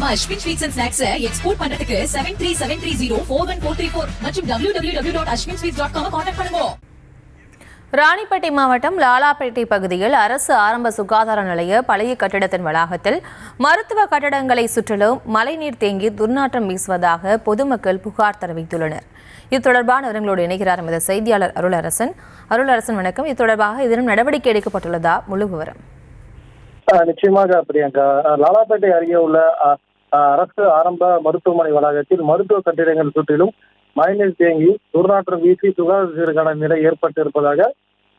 நம்ம Ashwin sweets and snacks export பண்றதுக்கு 7373041434 மற்றும் www.ashwinsweets.com கான்டாக்ட் பண்ணுங்க. ராணிப்பேட்டை மாவட்டம் லாலாப்பேட்டை பகுதியில் அரசு ஆரம்ப சுகாதார நிலைய பழைய கட்டிடத்தின் வளாகத்தில் மருத்துவ கட்டடங்களை சுற்றிலும் மழைநீர் தேங்கி துர்நாற்றம் வீசுவதாக பொதுமக்கள் புகார் தெரிவித்துள்ளனர். இது தொடர்பான விவரங்களோடு இணைகிறார் எமது செய்தியாளர் அருளரசன். வணக்கம். இது தொடர்பாக இதனும் நடவடிக்கை எடுக்கப்பட்டுள்ளதா? முழு விவரம். நிச்சயமாக பிரியங்கா, லாலாப்பேட்டை அருகே உள்ள அரசு ஆரம்ப மருத்துவமனை வளாகத்தில் மருத்துவ கட்டிடங்கள் சுற்றிலும் மழைநீர் தேங்கி துர்நாற்றம் வீசி சுகாதாரத்திற்கான நிலை ஏற்பட்டு இருப்பதாக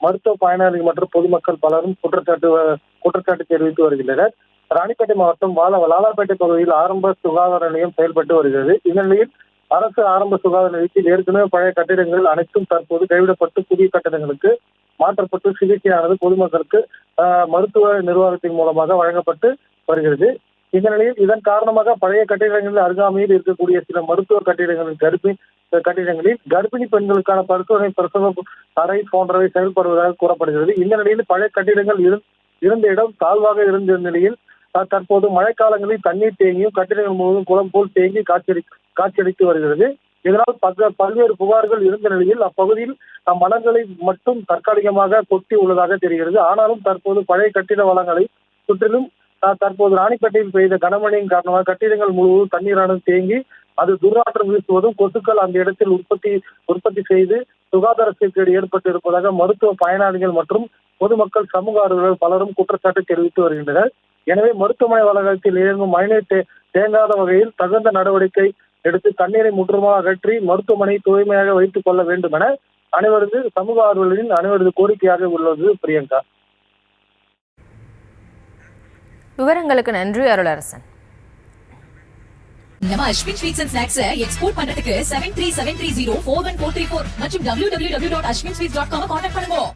மருத்துவ பயனாளிகள் மற்றும் பொதுமக்கள் பலரும் குற்றச்சாட்டு தெரிவித்து வருகின்றனர். ராணிப்பேட்டை மாவட்டம் லாலாப்பேட்டை பகுதியில் ஆரம்ப சுகாதார நிலையம் செயல்பட்டு வருகிறது. இந்த நிலையில் அரசு ஆரம்ப சுகாதார நிலையத்தில் ஏற்கனவே பழைய கட்டிடங்கள் அனைத்தும் தற்போது கைவிடப்பட்டு புதிய கட்டிடங்களுக்கு மாற்றப்பட்டு சிகிச்சையானது பொதுமக்களுக்கு மருத்துவ நிர்வாகத்தின் மூலமாக வழங்கப்பட்டு வருகிறது. இந்த நிலையில் இதன் காரணமாக பழைய கட்டிடங்களில் அருகாமையில் இருக்கக்கூடிய சில மருத்துவ கட்டிடங்களில் கர்ப்பிணி பெண்களுக்கான பரிசோதனை பிரசவ அறை போன்றவை செயல்படுவதாக கூறப்படுகிறது. இந்த நிலையில் பழைய கட்டிடங்கள் இருந்த இடம் தாழ்வாக இருந்த நிலையில் தற்போது மழைக்காலங்களில் தண்ணீர் தேங்கியும் கட்டிடங்கள் முழுவதும் குளம் போல் தேங்கி காட்சியளித்து வருகிறது. இதனால் பல்வேறு புகார்கள் இருந்த நிலையில் அப்பகுதியில் மலர்களை மட்டும் தற்காலிகமாக கொட்டி உள்ளதாக தெரிகிறது. ஆனாலும் தற்போது பழைய கட்டிட வளங்களை சுற்றிலும் தற்போது ராணிப்பேட்டையில் பெய்த கனமழையின் காரணமாக கட்டிடங்கள் முழுவதும் தண்ணீரானது தேங்கி அது துர்நாற்றம் வீசுவதும் கொசுக்கள் அந்த இடத்தில் உற்பத்தி செய்து சுகாதார சீர்கேடு ஏற்பட்டு இருப்பதாக மருத்துவ பயனாளிகள் மற்றும் பொதுமக்கள் சமூக ஆர்வலர்கள் பலரும் குற்றச்சாட்டு தெரிவித்து வருகின்றனர். எனவே மருத்துவமனை வளாகத்தில் இயங்கும் மழைநீர் தேங்காத வகையில் தகுந்த நடவடிக்கை எடுத்து தண்ணீரை முற்றுமாக அகற்றி மருத்துவமனை தூய்மையாக வைத்துக் கொள்ள வேண்டும் என சமூக ஆர்வலர்களின் அனைவரது கோரிக்கையாக உள்ளது. பிரியங்கா, விவரங்களுக்கு நன்றி அருளரசன். நம்ம Ashwin sweets and snacks export பண்றதுக்கு 7373041434 மற்றும் www.ashwinsweets.com கான்டாக்ட் பண்ணுங்க.